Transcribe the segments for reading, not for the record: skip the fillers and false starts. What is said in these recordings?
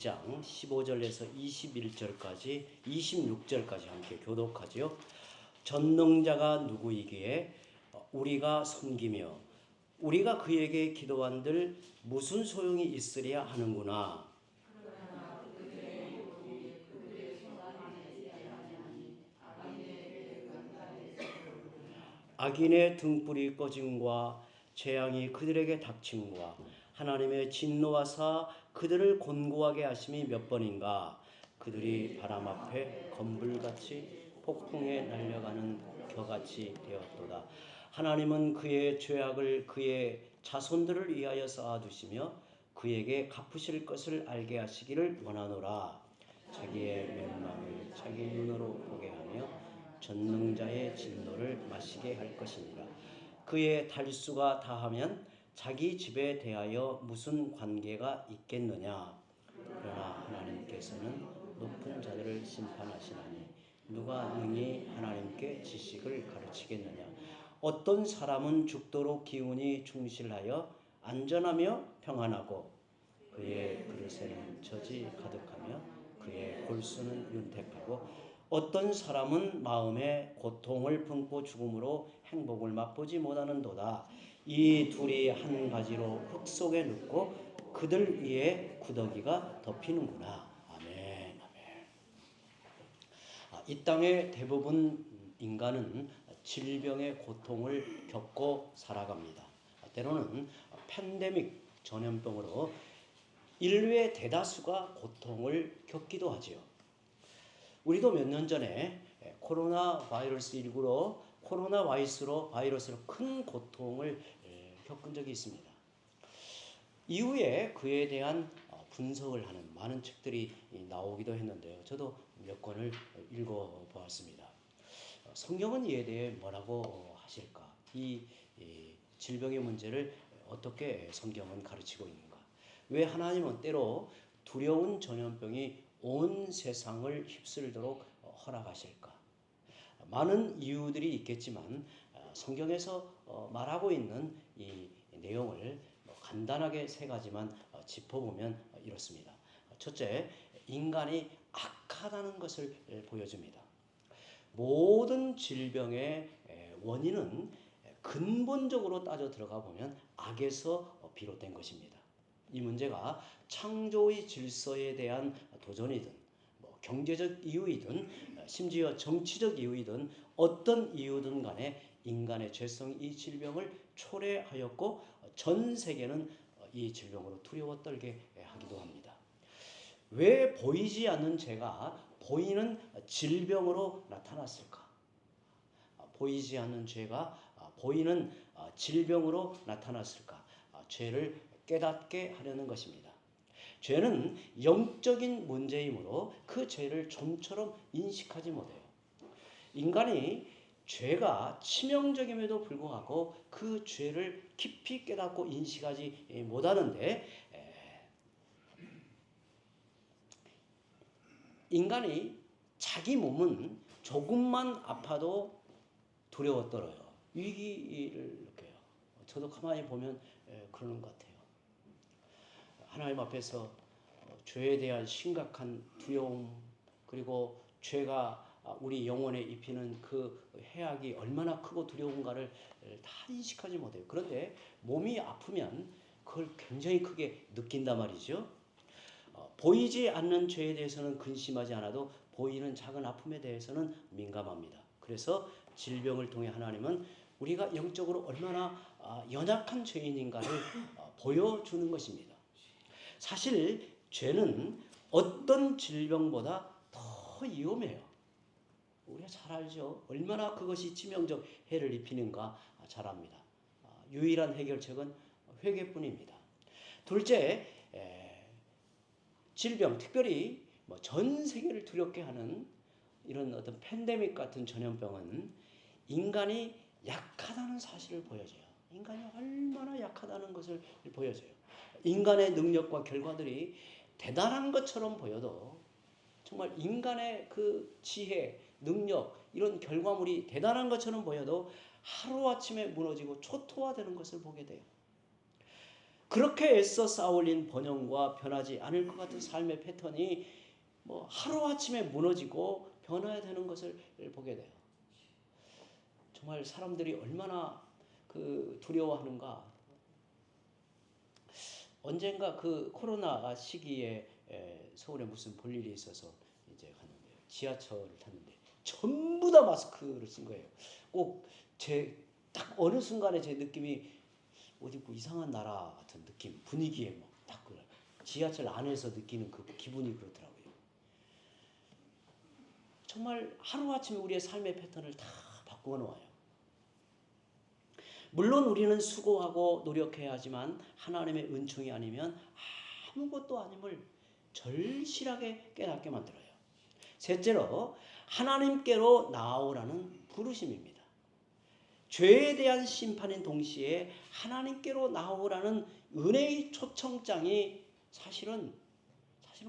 장 15절에서 21절까지 26절까지 함께 교독하지요. 전능자가 누구이기에 우리가 섬기며 우리가 그에게 기도한들 무슨 소용이 있으랴 하는구나. 악인의 등불이 꺼짐과 재앙이 그들에게 닥침과 하나님의 진노하사 그들을 곤고하게 하심이 몇 번인가. 그들이 바람 앞에 검불같이 폭풍에 날려가는 겨같이 되었도다. 하나님은 그의 죄악을 그의 자손들을 위하여 쌓아두시며 그에게 갚으실 것을 알게 하시기를 원하노라. 자기의 멸망을 자기 눈으로 보게 하며 전능자의 진노를 마시게 할 것이니라. 그의 달수가 다하면 자기 집에 대하여 무슨 관계가 있겠느냐. 그러나 하나님께서는 높은 자들을 심판하시나니 누가 능히 하나님께 지식을 가르치겠느냐. 어떤 사람은 죽도록 기운이 충실하여 안전하며 평안하고 그의 그릇에는 젖이 가득하며 그의 골수는 윤택하고 어떤 사람은 마음에 고통을 품고 죽음으로 행복을 맛보지 못하는도다. 이 둘이 한 가지로 흙 속에 눕고 그들 위에 구더기가 덮이는구나. 아멘. 아멘. 이 땅의 대부분 인간은 질병의 고통을 겪고 살아갑니다. 때로는 팬데믹 전염병으로 인류의 대다수가 고통을 겪기도 하지요. 우리도 몇 년 전에 코로나 바이러스 19로 코로나 바이러스로 큰 고통을 겪은 적이 있습니다. 이후에 그에 대한 분석을 하는 많은 책들이 나오기도 했는데요. 저도 몇 권을 읽어보았습니다. 성경은 이에 대해 뭐라고 하실까? 이 질병의 문제를 어떻게 성경은 가르치고 있는가? 왜 하나님은 때로 두려운 전염병이 온 세상을 휩쓸도록 허락하실까? 많은 이유들이 있겠지만 성경에서 말하고 있는 이 내용을 간단하게 세 가지만 짚어보면 이렇습니다. 첫째, 인간이 악하다는 것을 보여줍니다. 모든 질병의 원인은 근본적으로 따져 들어가 보면 악에서 비롯된 것입니다. 이 문제가 창조의 질서에 대한 도전이든 경제적 이유이든 심지어 정치적 이유이든 어떤 이유든 간에 인간의 죄성이 이 질병을 초래하였고 전 세계는 이 질병으로 두려워 떨게 하기도 합니다. 왜 보이지 않는 죄가 보이는 질병으로 나타났을까? 보이지 않는 죄가 보이는 질병으로 나타났을까? 죄를 깨닫게 하려는 것입니다. 죄는 영적인 문제이므로 그 죄를 좀처럼 인식하지 못해요. 인간이 죄가 치명적임에도 불구하고 그 죄를 깊이 깨닫고 인식하지 못하는데 인간이 자기 몸은 조금만 아파도 두려워 떨어요. 위기를 느껴요. 저도 가만히 보면 그러는 것 같아요. 하나님 앞에서 죄에 대한 심각한 두려움 그리고 죄가 우리 영혼에 입히는 그 해악이 얼마나 크고 두려운가를 다 인식하지 못해요. 그런데 몸이 아프면 그걸 굉장히 크게 느낀단 말이죠. 보이지 않는 죄에 대해서는 근심하지 않아도 보이는 작은 아픔에 대해서는 민감합니다. 그래서 질병을 통해 하나님은 우리가 영적으로 얼마나 연약한 죄인인가를 보여주는 것입니다. 사실 죄는 어떤 질병보다 더 위험해요. 우리가 잘 알죠. 얼마나 그것이 치명적 해를 입히는가 잘 압니다. 유일한 해결책은 회개뿐입니다. 둘째, 질병, 특별히 전 세계를 두렵게 하는 이런 어떤 팬데믹 같은 전염병은 인간이 약하다는 사실을 보여줘요. 인간이 얼마나 약하다는 것을 보여줘요. 인간의 능력과 결과들이 대단한 것처럼 보여도 정말 인간의 그 지혜, 능력, 이런 결과물이 대단한 것처럼 보여도 하루아침에 무너지고 초토화되는 것을 보게 돼요. 그렇게 애써 쌓아올린 번영과 변하지 않을 것 같은 삶의 패턴이 뭐 하루아침에 무너지고 변화해야 되는 것을 보게 돼요. 정말 사람들이 얼마나 그 두려워하는가. 언젠가 그 코로나 시기에 서울에 무슨 볼일이 있어서 이제 갔는데 지하철을 탔는데 전부 다 마스크를 쓴 거예요. 꼭 딱 어느 순간에 제 느낌이 어디 뭐 이상한 나라 같은 느낌, 분위기에 막 딱 그 지하철 안에서 느끼는 그 기분이 그렇더라고요. 정말 하루아침에 우리의 삶의 패턴을 다 바꾸어 놓아요. 물론 우리는 수고하고 노력해야 하지만 하나님의 은총이 아니면 아무것도 아님을 절실하게 깨닫게 만들어요. 셋째로 하나님께로 나아오라는 부르심입니다. 죄에 대한 심판인 동시에 하나님께로 나아오라는 은혜의 초청장이 사실은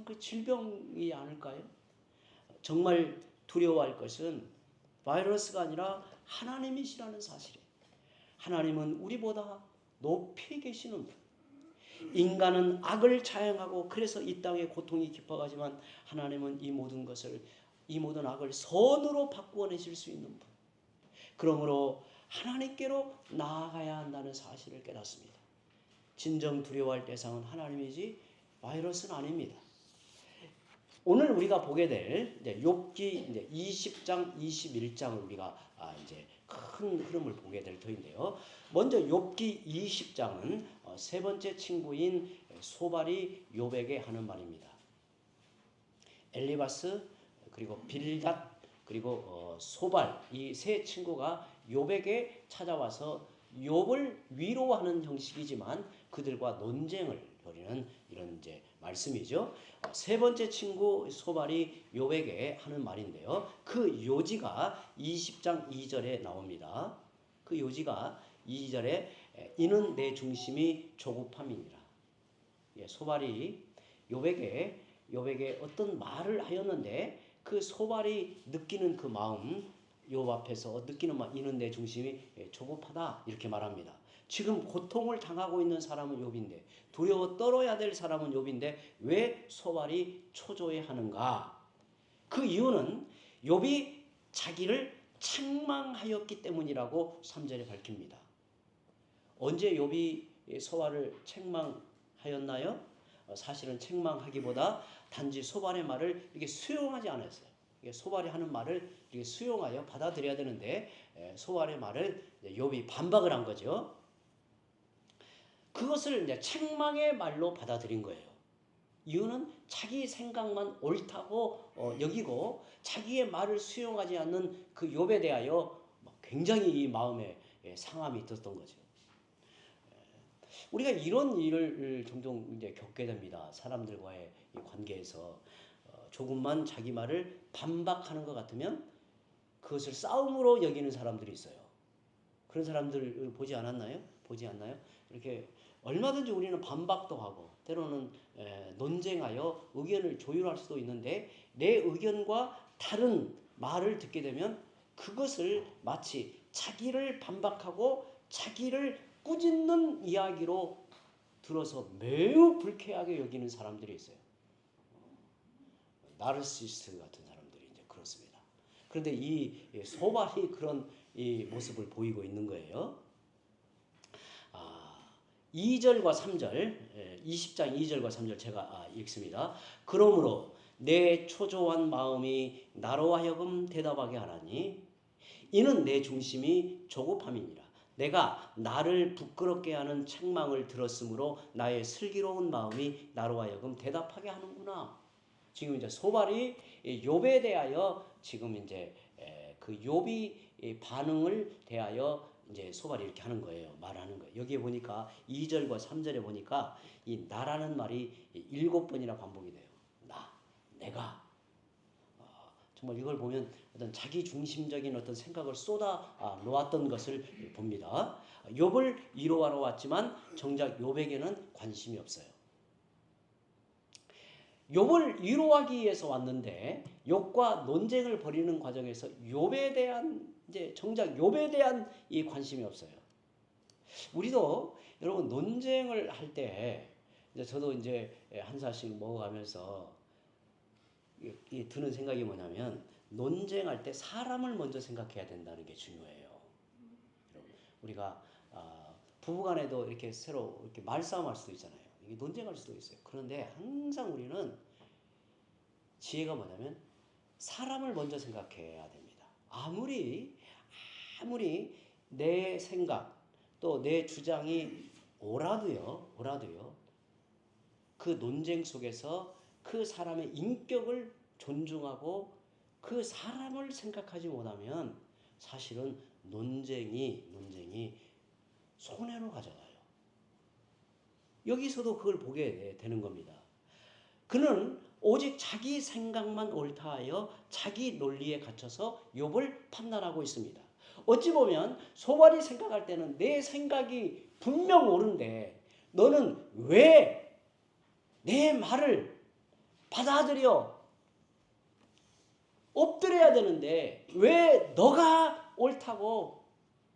그 질병이 아닐까요? 정말 두려워할 것은 바이러스가 아니라 하나님이시라는 사실이에요. 하나님은 우리보다 높이 계시는 분. 인간은 악을 자행하고 그래서 이 땅에 고통이 깊어가지만 하나님은 이 모든 악을 선으로 바꾸어내실 수 있는 분. 그러므로 하나님께로 나아가야 한다는 사실을 깨닫습니다. 진정 두려워할 대상은 하나님이지 바이러스는 아닙니다. 오늘 우리가 보게 될 욥기 20장, 21장을 우리가 이제 큰 흐름을 보게 될 터인데요. 먼저 욥기 20장은 세 번째 친구인 소발이 욥에게 하는 말입니다. 엘리바스 그리고 빌닷 그리고 소발 이 세 친구가 욥에게 찾아와서 욥을 위로하는 형식이지만 그들과 논쟁을 벌이는 이런 이제 말씀이죠. 세 번째 친구 소발이 욥에게 하는 말인데요. 그 요지가 20장 2절에 나옵니다. 그 요지가 2절에 이는 내 중심이 조급함이니라. 소발이 욥에게 어떤 말을 하였는데 그 소발이 느끼는 그 마음 욥 앞에서 느끼는 마음 이는 내 중심이 조급하다 이렇게 말합니다. 지금 고통을 당하고 있는 사람은 욥인데 두려워 떨어야 될 사람은 욥인데 왜 소발이 초조해하는가? 그 이유는 욥이 자기를 책망하였기 때문이라고 3절에 밝힙니다. 언제 욥이 소발을 책망하였나요? 사실은 책망하기보다 단지 소발의 말을 이렇게 수용하지 않았어요. 소발이 하는 말을 이렇게 수용하여 받아들여야 되는데 소발의 말을 욥이 반박을 한 거죠. 그것을 이제 책망의 말로 받아들인 거예요. 이유는 자기 생각만 옳다고 여기고 자기의 말을 수용하지 않는 그 욥에 대하여 굉장히 이 마음에 상함이 있었던 거죠. 우리가 이런 일을 종종 이제 겪게 됩니다. 사람들과의 관계에서 조금만 자기 말을 반박하는 것 같으면 그것을 싸움으로 여기는 사람들이 있어요. 그런 사람들 보지 않았나요? 보지 않나요? 이렇게 얼마든지 우리는 반박도 하고 때로는 논쟁하여 의견을 조율할 수도 있는데 내 의견과 다른 말을 듣게 되면 그것을 마치 자기를 반박하고 자기를 꾸짖는 이야기로 들어서 매우 불쾌하게 여기는 사람들이 있어요. 나르시스트 같은 사람들이 이제 그렇습니다. 그런데 이 소발이 그런 이 모습을 보이고 있는 거예요. 2절과 3절, 20장 2절과 3절 제가 읽습니다. 그러므로 내 초조한 마음이 나로 하여금 대답하게 하나니 이는 내 중심이 조급함이니라. 내가 나를 부끄럽게 하는 책망을 들었으므로 나의 슬기로운 마음이 나로 하여금 대답하게 하는구나. 지금 이제 소발이 욥에 대하여 지금 이제 그 욥이 반응을 대하여 이제 소발이 이렇게 하는 거예요. 말하는 거예요. 여기에 보니까 2절과 3절에 보니까 이 나라는 말이 7번이나 반복이 돼요. 내가. 정말 이걸 보면 어떤 자기 중심적인 어떤 생각을 쏟아 놓았던 것을 봅니다. 욥을 위로하러 왔지만 정작 욥에게는 관심이 없어요. 욥을 위로하기 위해서 왔는데 욥과 논쟁을 벌이는 과정에서 욥에 대한 이제 정작 욥에 대한 이 관심이 없어요. 우리도 여러분 논쟁을 할 때 이제 저도 이제 한 살씩 먹어가면서 드는 생각이 뭐냐면 논쟁할 때 사람을 먼저 생각해야 된다는 게 중요해요. 우리가 부부간에도 이렇게 서로 이렇게 말싸움할 수도 있잖아요. 이게 논쟁할 수도 있어요. 그런데 항상 우리는 지혜가 뭐냐면 사람을 먼저 생각해야 됩니다. 아무리 내 생각 또 내 주장이 옳아도요. 그 논쟁 속에서 그 사람의 인격을 존중하고 그 사람을 생각하지 못하면 사실은 논쟁이 손해로 가져가요. 여기서도 그걸 보게 되는 겁니다. 그는 오직 자기 생각만 옳다 하여 자기 논리에 갇혀서 욥을 판단하고 있습니다. 어찌 보면 소발이 생각할 때는 내 생각이 분명 옳은데 너는 왜 내 말을 받아들여 엎드려야 되는데 왜 너가 옳다고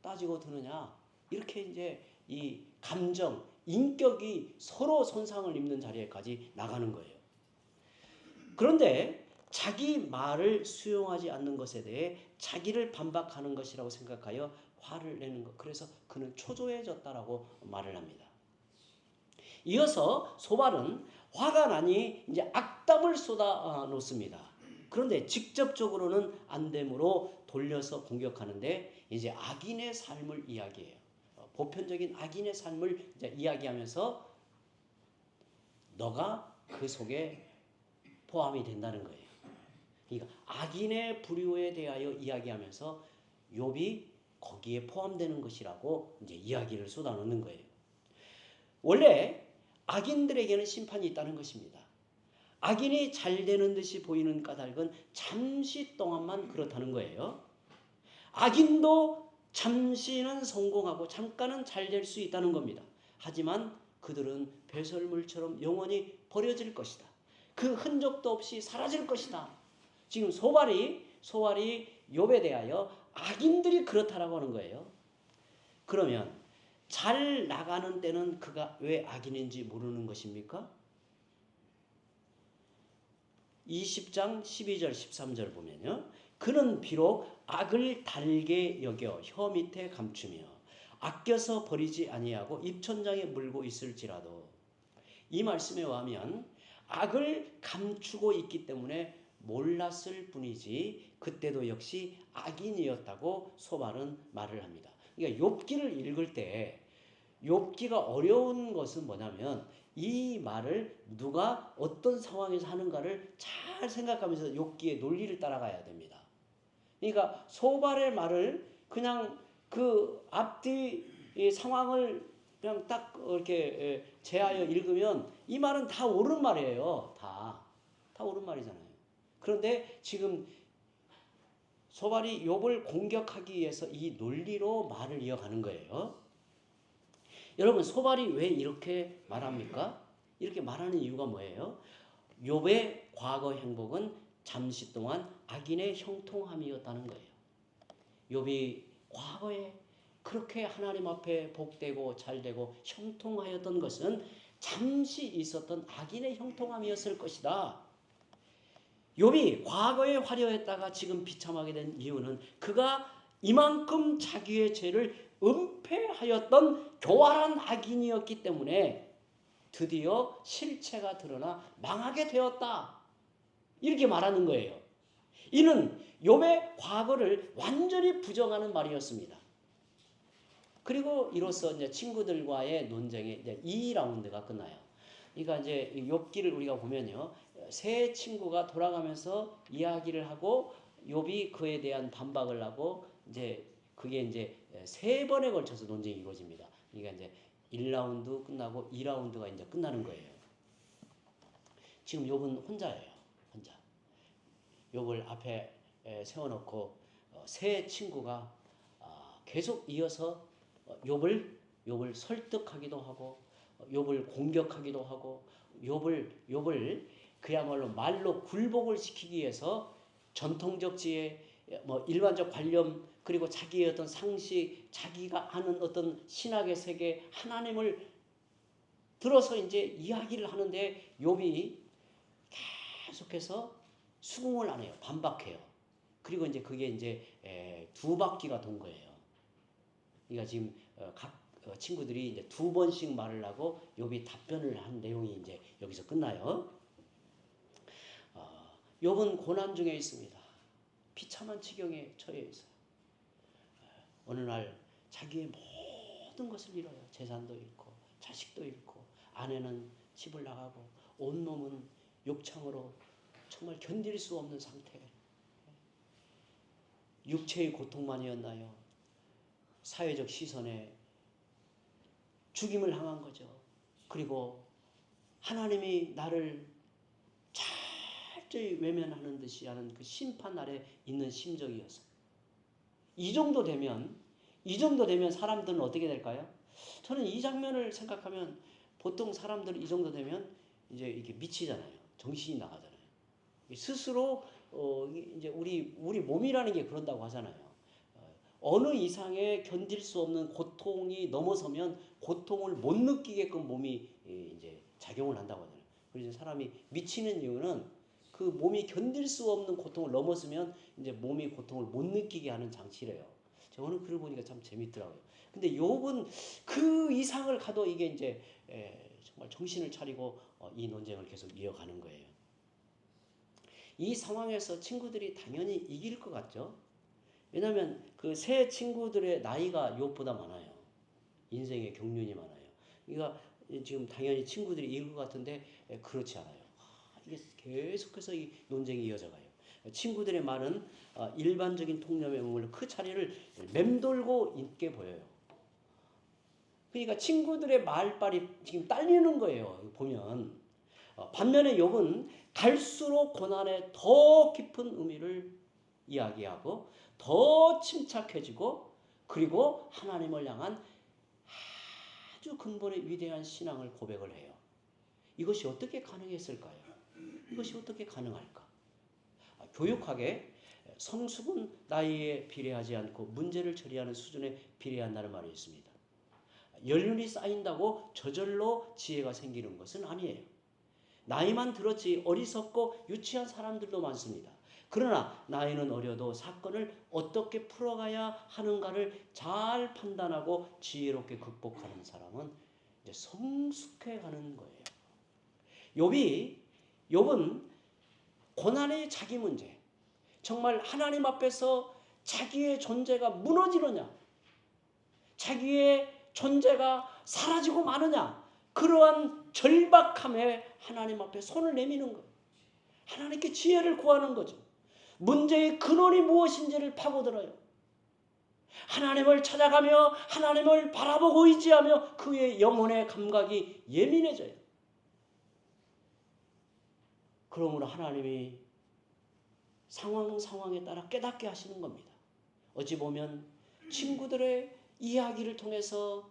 따지고 드느냐, 이렇게 이제 이 감정, 인격이 서로 손상을 입는 자리에까지 나가는 거예요. 그런데 자기 말을 수용하지 않는 것에 대해 자기를 반박하는 것이라고 생각하여 화를 내는 것, 그래서 그는 초조해졌다라고 말을 합니다. 이어서 소발은 화가 나니 이제 악담을 쏟아 놓습니다. 그런데 직접적으로는 안 되므로 돌려서 공격하는데 이제 악인의 삶을 이야기해요. 보편적인 악인의 삶을 이제 이야기하면서 너가 그 속에 포함이 된다는 거예요. 그러니까 악인의 불효에 대하여 이야기하면서 욥이 거기에 포함되는 것이라고 이제 이야기를 쏟아놓는 거예요. 원래 악인들에게는 심판이 있다는 것입니다. 악인이 잘 되는 듯이 보이는 까닭은 잠시 동안만 그렇다는 거예요. 악인도 잠시는 성공하고 잠깐은 잘 될 수 있다는 겁니다. 하지만 그들은 배설물처럼 영원히 버려질 것이다. 그 흔적도 없이 사라질 것이다. 지금 소발이 욥에 대하여 악인들이 그렇다라고 하는 거예요. 그러면 잘 나가는 때는 그가 왜 악인인지 모르는 것입니까? 20장 12절 13절 보면요. 그는 비록 악을 달게 여겨 혀 밑에 감추며 아껴서 버리지 아니하고 입천장에 물고 있을지라도, 이 말씀에 의하면 악을 감추고 있기 때문에 몰랐을 뿐이지 그때도 역시 악인이었다고 소발은 말을 합니다. 그러니까 욥기를 읽을 때 욥기가 어려운 것은 뭐냐면 이 말을 누가 어떤 상황에서 하는가를 잘 생각하면서 욥기의 논리를 따라가야 됩니다. 그러니까 소발의 말을 그냥 그 앞뒤 상황을 그냥 딱 이렇게 제하여 읽으면 이 말은 다 옳은 말이에요. 다 옳은 말이잖아요. 그런데 지금 소발이 욥을 공격하기 위해서 이 논리로 말을 이어가는 거예요. 여러분, 소발이 왜 이렇게 말합니까? 이렇게 말하는 이유가 뭐예요? 욥의 과거 행복은 잠시 동안 악인의 형통함이었다는 거예요. 욥이 과거에 그렇게 하나님 앞에 복되고 잘되고 형통하였던 것은 잠시 있었던 악인의 형통함이었을 것이다. 욥이 과거에 화려했다가 지금 비참하게 된 이유는 그가 이만큼 자기의 죄를 은폐하였던 교활한 악인이었기 때문에 드디어 실체가 드러나 망하게 되었다. 이렇게 말하는 거예요. 이는 욥의 과거를 완전히 부정하는 말이었습니다. 그리고 이로써 이제 친구들과의 논쟁의 이제 2라운드가 끝나요. 그러니까 이제 욥기를 우리가 보면요, 세 친구가 돌아가면서 이야기를 하고 욥이 그에 대한 반박을 하고 이제 그게 이제 3번에 걸쳐서 논쟁이 이루어집니다. 그러니까 이제 1라운드 끝나고 2라운드가 이제 끝나는 거예요. 지금 욥은 혼자예요. 혼자. 욥을 앞에 세워놓고 세 친구가 계속 이어서 욥을 설득하기도 하고 욥을 공격하기도 하고 욥을 그야말로 말로 굴복을 시키기 위해서 전통적 지혜, 뭐 일반적 관념 그리고 자기의 어떤 상식, 자기가 아는 어떤 신학의 세계, 하나님을 들어서 이제 이야기를 하는데 욥이 계속해서 수긍을 안 해요. 반박해요. 그리고 이제 그게 이제 두 바퀴가 돈 거예요. 그러니까 지금 각 친구들이 이제 두 번씩 말을 하고 욥이 답변을 한 내용이 이제 여기서 끝나요. 욥은 고난 중에 있습니다. 비참한 지경에 처해 있어요. 어느 날 자기의 모든 것을 잃어요. 재산도 잃고 자식도 잃고 아내는 집을 나가고 온몸은 욕창으로 정말 견딜 수 없는 상태. 육체의 고통만이었나요? 사회적 시선에 죽임을 당한 거죠. 그리고 하나님이 나를 철저히 외면하는 듯이 하는 그 심판 아래 있는 심정이었어요. 이 정도 되면 사람들은 어떻게 될까요? 저는 이 장면을 생각하면 보통 사람들은 이 정도 되면 이제 이게 미치잖아요. 정신이 나가잖아요. 스스로 이제 우리 몸이라는 게 그런다고 하잖아요. 어느 이상의 견딜 수 없는 고통이 넘어서면 고통을 못 느끼게끔 몸이 이제 작용을 한다고 하잖아요. 그래서 사람이 미치는 이유는 그 몸이 견딜 수 없는 고통을 넘어서면 이제 몸이 고통을 못 느끼게 하는 장치래요. 저는 그걸 보니까 참 재밌더라고요. 근데 욥은 그 이상을 가도 이게 이제 정말 정신을 차리고 이 논쟁을 계속 이어가는 거예요. 이 상황에서 친구들이 당연히 이길 것 같죠. 왜냐하면 그 세 친구들의 나이가 욥보다 많아요. 인생의 경륜이 많아요. 그러니까 지금 당연히 친구들이 이길 것 같은데 그렇지 않아요. 이게 계속해서 이 논쟁이 이어져가요. 친구들의 말은 일반적인 통념에 머물러 그 자리를 맴돌고 있게 보여요. 그러니까 친구들의 말빨이 지금 딸리는 거예요. 보면 반면에 욥은 갈수록 고난의 더 깊은 의미를 이야기하고 더 침착해지고 그리고 하나님을 향한 아주 근본의 위대한 신앙을 고백을 해요. 이것이 어떻게 가능했을까요? 이것이 어떻게 가능할까? 교육하게 성숙은 나이에 비례하지 않고 문제를 처리하는 수준에 비례한다는 말이 있습니다. 연륜이 쌓인다고 저절로 지혜가 생기는 것은 아니에요. 나이만 들었지 어리석고 유치한 사람들도 많습니다. 그러나 나이는 어려도 사건을 어떻게 풀어가야 하는가를 잘 판단하고 지혜롭게 극복하는 사람은 이제 성숙해가는 거예요. 욥은 고난의 자기 문제, 정말 하나님 앞에서 자기의 존재가 무너지느냐, 자기의 존재가 사라지고 마느냐, 그러한 절박함에 하나님 앞에 손을 내미는 거예요. 하나님께 지혜를 구하는 거죠. 문제의 근원이 무엇인지를 파고들어요. 하나님을 찾아가며 하나님을 바라보고 의지하며 그의 영혼의 감각이 예민해져요. 그러므로 하나님이 상황에 따라 깨닫게 하시는 겁니다. 어찌 보면 친구들의 이야기를 통해서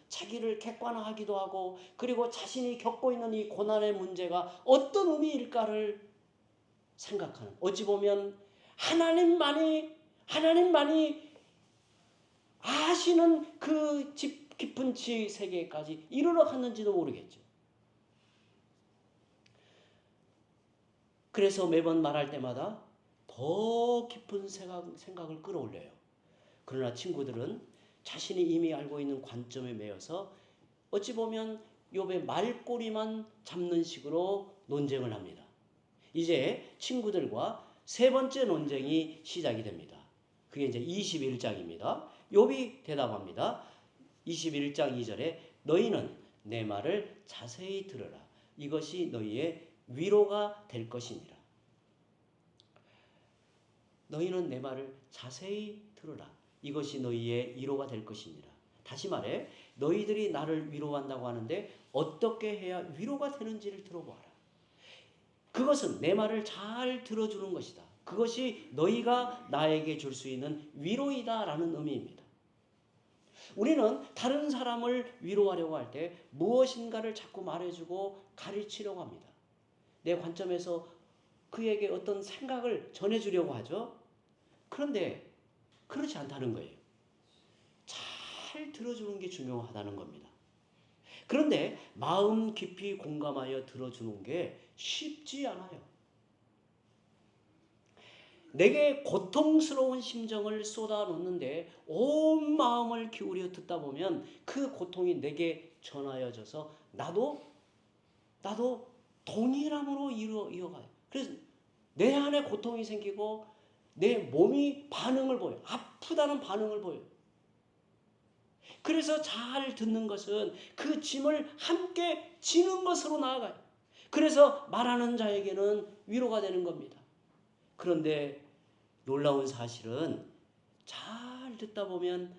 자기를 객관화하기도 하고 그리고 자신이 겪고 있는 이 고난의 문제가 어떤 의미일까를 생각하는, 어찌 보면 하나님만이 아시는 그 깊은 지혜의 세계까지 이르러 갔는지도 모르겠죠. 그래서 매번 말할 때마다 더 깊은 생각을 끌어올려요. 그러나 친구들은 자신이 이미 알고 있는 관점에 매여서 어찌 보면 욥의 말꼬리만 잡는 식으로 논쟁을 합니다. 이제 친구들과 세 번째 논쟁이 시작이 됩니다. 그게 이제 21장입니다. 욥이 대답합니다. 21장 2절에 너희는 내 말을 자세히 들으라. 이것이 너희의 위로가 될 것이니라. 너희는 내 말을 자세히 들으라. 이것이 너희의 위로가 될 것이니라. 다시 말해 너희들이 나를 위로한다고 하는데 어떻게 해야 위로가 되는지를 들어보아라. 그것은 내 말을 잘 들어주는 것이다. 그것이 너희가 나에게 줄 수 있는 위로이다라는 의미입니다. 우리는 다른 사람을 위로하려고 할 때 무엇인가를 자꾸 말해주고 가르치려고 합니다. 내 관점에서 그에게 어떤 생각을 전해주려고 하죠. 그런데 그렇지 않다는 거예요. 잘 들어주는 게 중요하다는 겁니다. 그런데 마음 깊이 공감하여 들어주는 게 쉽지 않아요. 내게 고통스러운 심정을 쏟아놓는데 온 마음을 기울여 듣다 보면 그 고통이 내게 전하여져서 나도 동일함으로 이어가요. 그래서 내 안에 고통이 생기고 내 몸이 반응을 보여요. 아프다는 반응을 보여요. 그래서 잘 듣는 것은 그 짐을 함께 지는 것으로 나아가요. 그래서 말하는 자에게는 위로가 되는 겁니다. 그런데 놀라운 사실은 잘 듣다 보면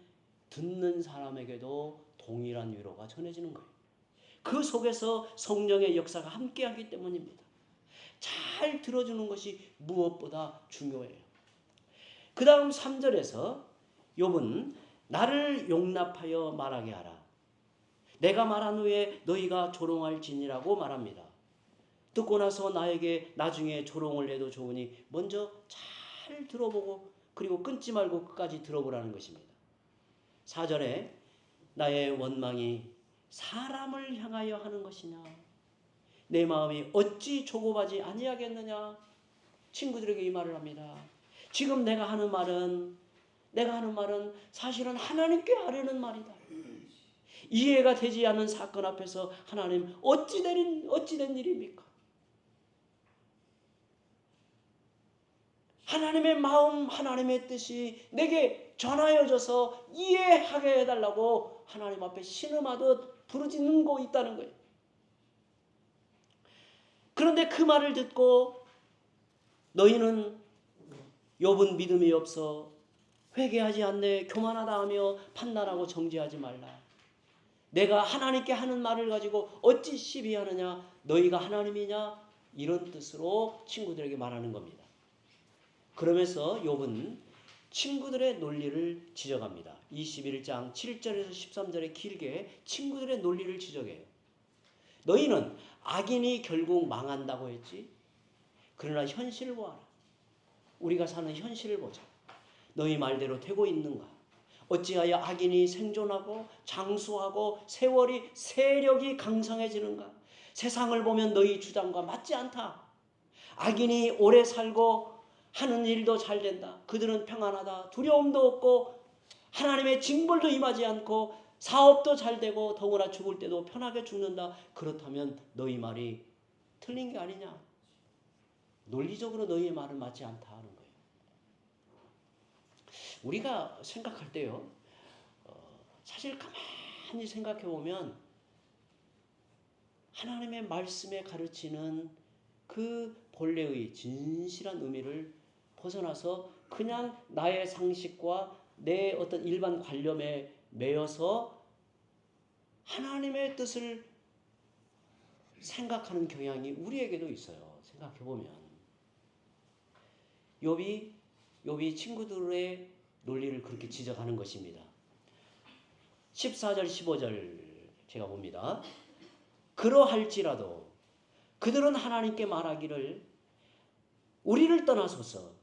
듣는 사람에게도 동일한 위로가 전해지는 거예요. 그 속에서 성령의 역사가 함께하기 때문입니다. 잘 들어주는 것이 무엇보다 중요해요. 그 다음 3절에서 욥은 나를 용납하여 말하게 하라. 내가 말한 후에 너희가 조롱할지니라고 말합니다. 듣고 나서 나에게 나중에 조롱을 해도 좋으니 먼저 잘 들어보고 그리고 끊지 말고 끝까지 들어보라는 것입니다. 4절에 나의 원망이 사람을 향하여 하는 것이냐, 내 마음이 어찌 조급하지 아니하겠느냐. 친구들에게 이 말을 합니다. 지금 내가 하는 말은 사실은 하나님께 하려는 말이다. 이해가 되지 않는 사건 앞에서 하나님 어찌된 일입니까? 하나님의 마음, 하나님의 뜻이 내게 전하여져서 이해하게 해달라고 하나님 앞에 신음하듯 부르짖고 있다는 거예요. 그런데 그 말을 듣고 너희는 욥은 믿음이 없어 회개하지 않네, 교만하다 하며 판단하고 정죄하지 말라. 내가 하나님께 하는 말을 가지고 어찌 시비하느냐, 너희가 하나님이냐, 이런 뜻으로 친구들에게 말하는 겁니다. 그러면서 욥은 친구들의 논리를 지적합니다. 21장 7절에서 13절에 길게 친구들의 논리를 지적해요. 너희는 악인이 결국 망한다고 했지. 그러나 현실을 보아라. 우리가 사는 현실을 보자. 너희 말대로 되고 있는가? 어찌하여 악인이 생존하고 장수하고 세력이 강성해지는가? 세상을 보면 너희 주장과 맞지 않다. 악인이 오래 살고 하는 일도 잘 된다. 그들은 평안하다. 두려움도 없고 하나님의 징벌도 임하지 않고 사업도 잘 되고 더구나 죽을 때도 편하게 죽는다. 그렇다면 너희 말이 틀린 게 아니냐? 논리적으로 너희의 말은 맞지 않다 하는 거예요. 우리가 생각할 때요, 사실 가만히 생각해 보면 하나님의 말씀에 가르치는 그 본래의 진실한 의미를 벗어나서 그냥 나의 상식과 내 어떤 일반 관념에 매여서 하나님의 뜻을 생각하는 경향이 우리에게도 있어요. 생각해 보면 욥이 친구들의 논리를 그렇게 지적하는 것입니다. 14절 15절 제가 봅니다. 그러할지라도 그들은 하나님께 말하기를 우리를 떠나소서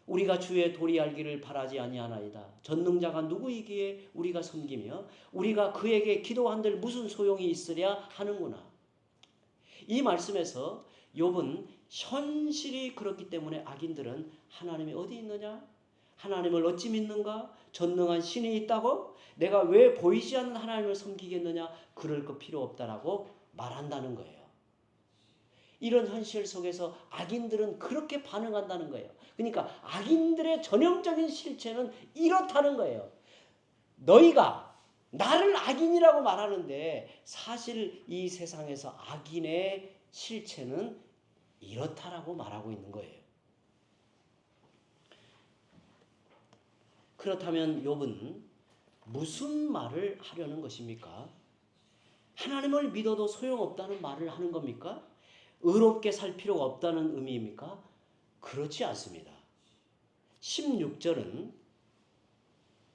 우리가 주의 도리 알기를 바라지 아니하나이다. 전능자가 누구이기에 우리가 섬기며 우리가 그에게 기도한들 무슨 소용이 있으랴 하는구나. 이 말씀에서 욥은 현실이 그렇기 때문에 악인들은 하나님이 어디 있느냐? 하나님을 어찌 믿는가? 전능한 신이 있다고? 내가 왜 보이지 않는 하나님을 섬기겠느냐? 그럴 거 필요 없다라고 말한다는 거예요. 이런 현실 속에서 악인들은 그렇게 반응한다는 거예요. 그러니까 악인들의 전형적인 실체는 이렇다는 거예요. 너희가 나를 악인이라고 말하는데 사실 이 세상에서 악인의 실체는 이렇다라고 말하고 있는 거예요. 그렇다면 욥은 무슨 말을 하려는 것입니까? 하나님을 믿어도 소용없다는 말을 하는 겁니까? 의롭게 살 필요가 없다는 의미입니까? 그렇지 않습니다. 16절은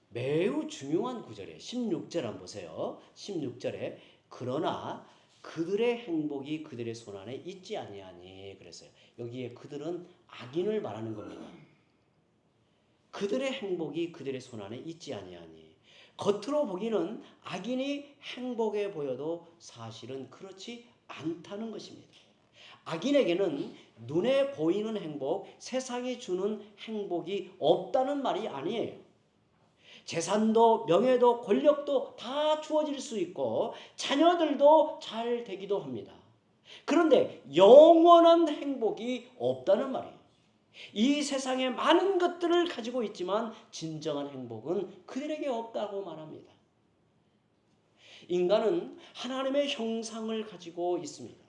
매우 중요한 구절이에요. 16절 한번 보세요. 16절에 그러나 그들의 행복이 그들의 손안에 있지 아니하니 그랬어요. 여기에 그들은 악인을 말하는 겁니다. 그들의 행복이 그들의 손안에 있지 아니하니. 겉으로 보기는 악인이 행복해 보여도 사실은 그렇지 않다는 것입니다. 악인에게는 눈에 보이는 행복, 세상이 주는 행복이 없다는 말이 아니에요. 재산도 명예도 권력도 다 주어질 수 있고 자녀들도 잘 되기도 합니다. 그런데 영원한 행복이 없다는 말이에요. 이 세상에 많은 것들을 가지고 있지만 진정한 행복은 그들에게 없다고 말합니다. 인간은 하나님의 형상을 가지고 있습니다.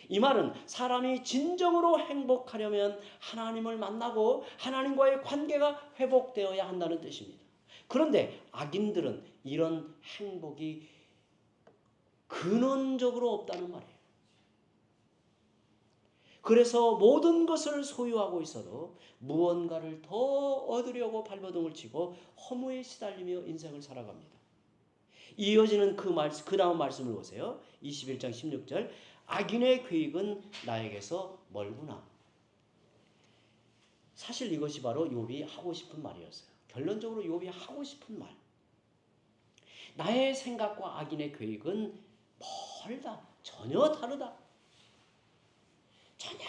이 말은 사람이 진정으로 행복하려면 하나님을 만나고 하나님과의 관계가 회복되어야 한다는 뜻입니다. 그런데 악인들은 이런 행복이 근원적으로 없다는 말이에요. 그래서 모든 것을 소유하고 있어도 무언가를 더 얻으려고 발버둥을 치고 허무에 시달리며 인생을 살아갑니다. 이어지는 그 다음 말씀을 보세요. 21장 16절. 악인의 계획은 나에게서 멀구나. 사실 이것이 바로 욥이 하고 싶은 말이었어요. 결론적으로 욥이 하고 싶은 말. 나의 생각과 악인의 계획은 멀다. 전혀 다르다. 전혀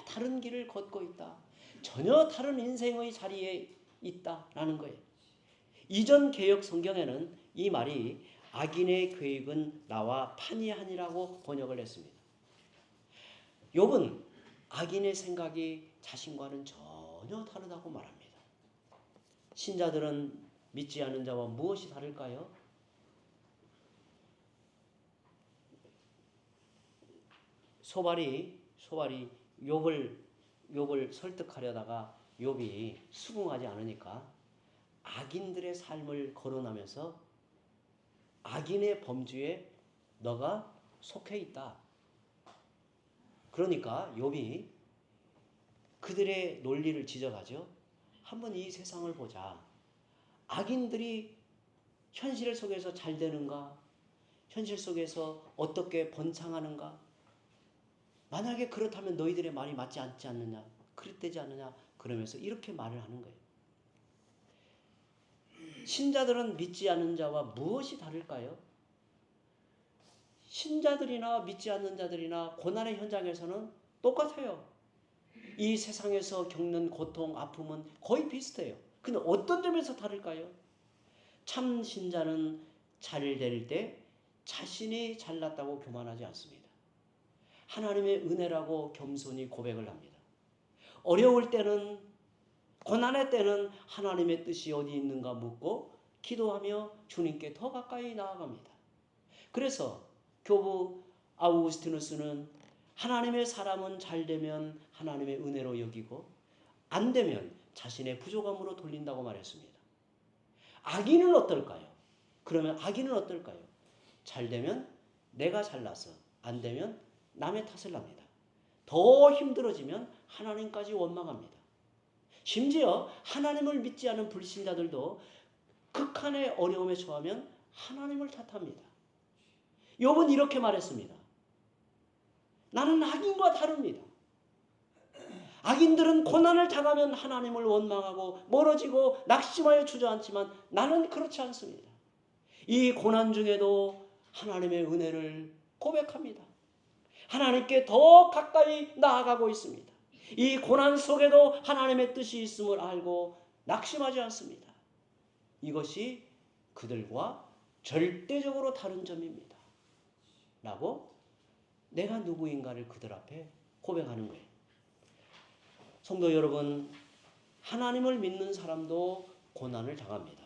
다른 길을 걷고 있다. 전혀 다른 인생의 자리에 있다라는 거예요. 이전 개역 성경에는 이 말이 악인의 계획은 나와 판이하니라고 번역을 했습니다. 욥은 악인의 생각이 자신과는 전혀 다르다고 말합니다. 신자들은 믿지 않은 자와 무엇이 다를까요? 소발이 욥을 설득하려다가 욥이 수긍하지 않으니까 악인들의 삶을 거론하면서 악인의 범주에 너가 속해 있다. 그러니까 욥이 그들의 논리를 지적하죠. 한번 이 세상을 보자. 악인들이 현실 속에서 잘 되는가? 현실 속에서 어떻게 번창하는가? 만약에 그렇다면 너희들의 말이 맞지 않지 않느냐? 그릇되지 않느냐? 그러면서 이렇게 말을 하는 거예요. 신자들은 믿지 않는 자와 무엇이 다를까요? 신자들이나 믿지 않는 자들이나 고난의 현장에서는 똑같아요. 이 세상에서 겪는 고통, 아픔은 거의 비슷해요. 근데 어떤 점에서 다를까요? 참 신자는 잘 될 때 자신이 잘났다고 교만하지 않습니다. 하나님의 은혜라고 겸손히 고백을 합니다. 어려울 때는, 고난의 때는 하나님의 뜻이 어디 있는가 묻고 기도하며 주님께 더 가까이 나아갑니다. 그래서 교부 아우구스티누스는 하나님의 사람은 잘 되면 하나님의 은혜로 여기고 안 되면 자신의 부족함으로 돌린다고 말했습니다. 악인은 어떨까요? 그러면 악인은 어떨까요? 잘 되면 내가 잘나서 안 되면 남의 탓을 합니다. 더 힘들어지면 하나님까지 원망합니다. 심지어 하나님을 믿지 않은 불신자들도 극한의 어려움에 처하면 하나님을 탓합니다. 욥은 이렇게 말했습니다. 나는 악인과 다릅니다. 악인들은 고난을 당하면 하나님을 원망하고 멀어지고 낙심하여 주저앉지만 나는 그렇지 않습니다. 이 고난 중에도 하나님의 은혜를 고백합니다. 하나님께 더 가까이 나아가고 있습니다. 이 고난 속에도 하나님의 뜻이 있음을 알고 낙심하지 않습니다. 이것이 그들과 절대적으로 다른 점입니다. 라고 내가 누구인가를 그들 앞에 고백하는 거예요. 성도 여러분, 하나님을 믿는 사람도 고난을 당합니다.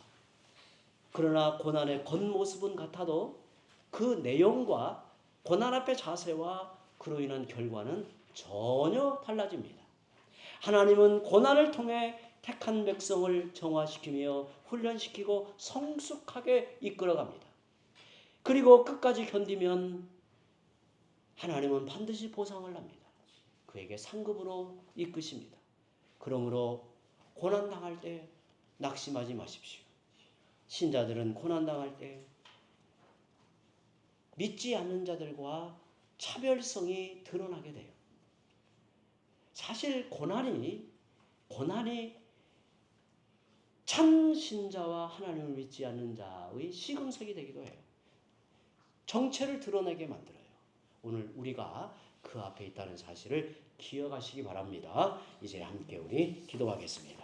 그러나 고난의 겉모습은 같아도 그 내용과 고난 앞의 자세와 그로 인한 결과는 전혀 달라집니다. 하나님은 고난을 통해 택한 백성을 정화시키며 훈련시키고 성숙하게 이끌어갑니다. 그리고 끝까지 견디면 하나님은 반드시 보상을 합니다. 그에게 상급으로 이끄십니다. 그러므로 고난당할 때 낙심하지 마십시오. 신자들은 고난당할 때 믿지 않는 자들과 차별성이 드러나게 돼요. 사실 고난이 참 신자와 하나님을 믿지 않는 자의 시금석이 되기도 해요. 정체를 드러내게 만들어요. 오늘 우리가 그 앞에 있다는 사실을 기억하시기 바랍니다. 이제 함께 우리 기도하겠습니다.